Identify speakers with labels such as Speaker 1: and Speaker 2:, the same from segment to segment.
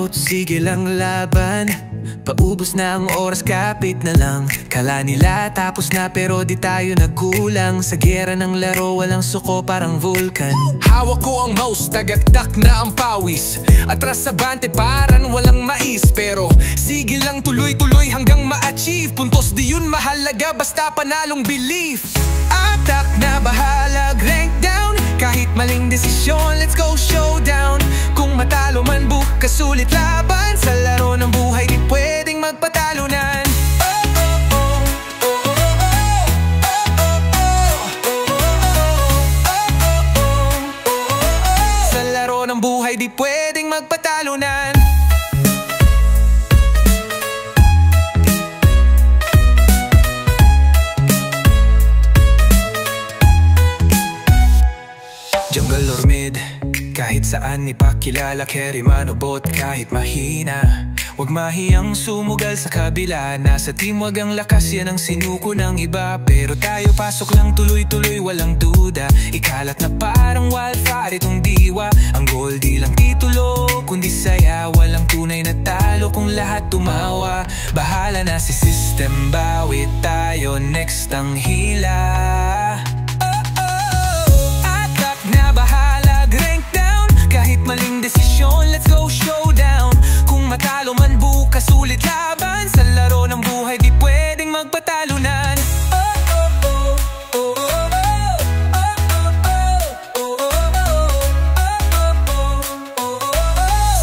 Speaker 1: takot, sige lang laban. Paubos na ang oras, kapit na lang. Kala nila tapos na pero di tayo nagkulang. Sa gera ng laro walang suko, parang vulkan.
Speaker 2: Hawak ko ang mouse, tagaktak na ang pawis. Atras sa bante parang walang mais. Pero sige lang, tuloy-tuloy hanggang ma-achieve. Puntos di yun mahalaga, basta panalong belief.
Speaker 1: Atak na bahala, rank down. Kahit maling desisyon, let's go showdown. Kung matalo man bukas ulit laban. Sa laro ng buhay di pwedeng magpatalunan. Sa laro ng buhay di pwedeng magpatalunan. Jungle or mid, kahit saan ipakilala. Carry man o bot, kahit mahina. Huwag mahiyang sumugal sa kabila. Nasa team wag ang lakas, yan ang sinuko ng iba. Pero tayo pasok lang, tuloy-tuloy walang duda. Ikalat na parang wildfire itong diwa. Ang goal di lang titulo, kundi saya. Walang tunay na talo kung lahat tumawa. Bahala na si system, bawit tayo, next ang hila. Kahit maling desisyon, let's go showdown. Kung matalo man bukas ulit laban. Sa laro ng buhay di pwedeng magpatalunan.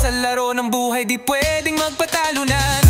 Speaker 1: Sa laro ng buhay di pwedeng magpatalunan.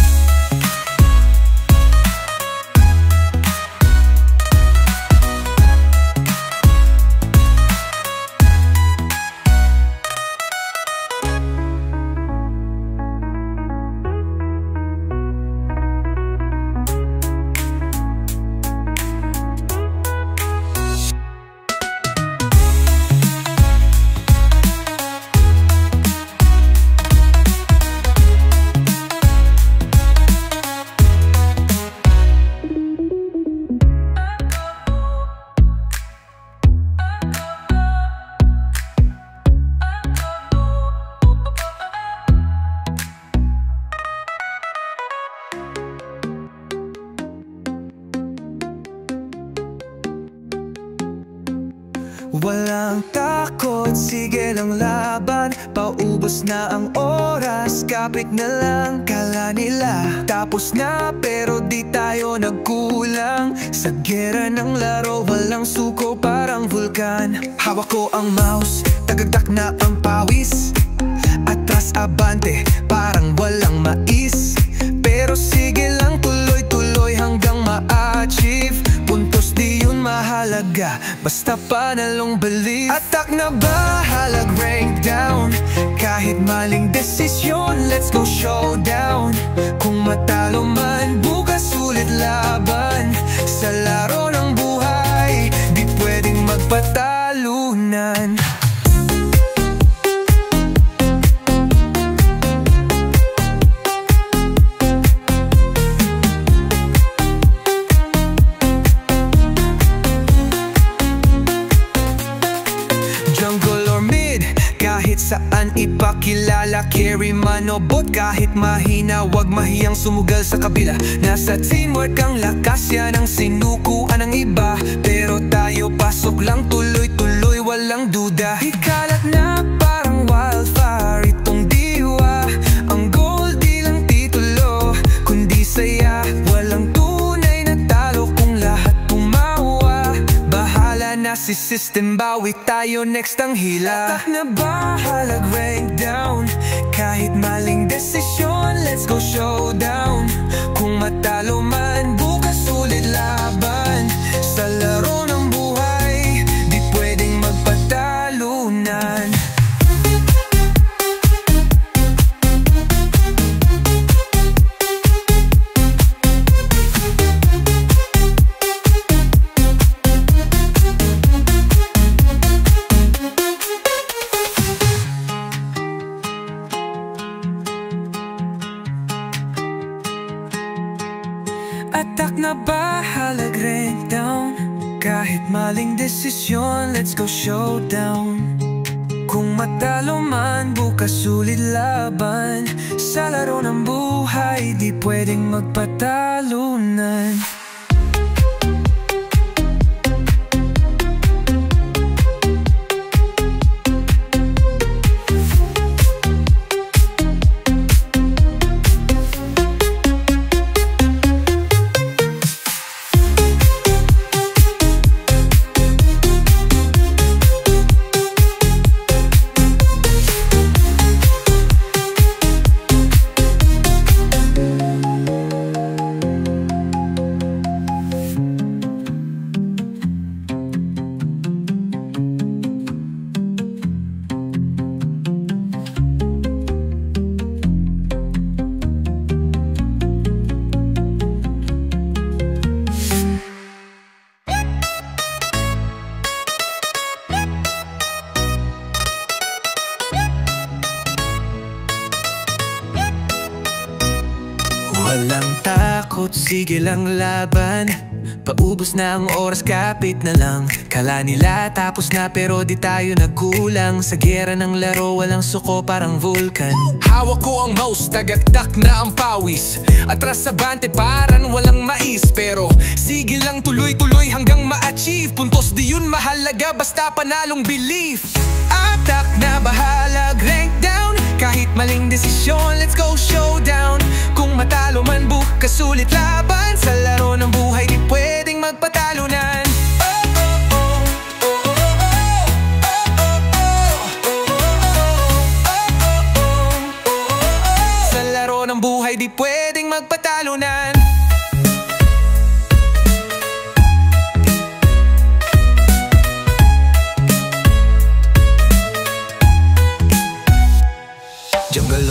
Speaker 1: Walang takot, sige lang laban. Paubos na ang oras, kapit na lang. Kala nila tapos na pero di tayo nagkulang. Sa gera ng laro walang suko, parang vulkan. Hawak ko ang mouse, tagagdak na ang pawis. Atras abante, parang walang mais. Pero sige lang, tuloy-tuloy hanggang ma-achieve. Puntos di yun mahalaga, basta panalong belief. Atak na bahalag, rank down. Kahit maling desisyon, let's go showdown. Kung matalo man bukas ulit laban. Sa laro ng buhay di pwedeng magpatalunan. Saan ipakilala, carry man o bot, kahit mahina. Huwag mahiyang sumugal sa kabila. Nasa teamwork ang lakas, yan ang sinukuan ng iba. Pero tayo pasok lang, tuloy-tuloy walang duda. Ikalat na parang wildfire itong diwa. Ang goal di lang titulo, kundi saya. Walang tunay na talo kung lahat tumawa. Bahala na si system, bawit tayo, next ang hila. Atak na bahalag, rank down. Kahit maling desisyon, let's go showdown. Kung matalo man bukas ulit laban. Sa laro ng buhay di pwedeng magpatalunan. Atak na bahalag, rank down. Kahit maling desisyon, let's go showdown. Kung matalo man, bukas ulit laban. Sa laro ng buhay, di pwedeng magpatalunan.
Speaker 2: Walang takot, sige lang laban. Paubos na ang oras, kapit na lang. Kala nila tapos na pero di tayo nagkulang. Sa gera ng laro, walang suko parang vulkan. Hawak ko ang mouse, tagaktak na ang pawis. Atras sa bante parang walang mais. Pero sige lang, tuloy-tuloy hanggang ma-achieve. Puntos di yun mahalaga, basta panalong belief. Atak na bahala, rank down. Kahit maling desisyon, let's go showdown. Kung matalo man, bukas ulit laban. Sa laro ng buhay, di pwedeng magpatalunan. Sa laro ng buhay, di pwedeng magpatalunan. Jungle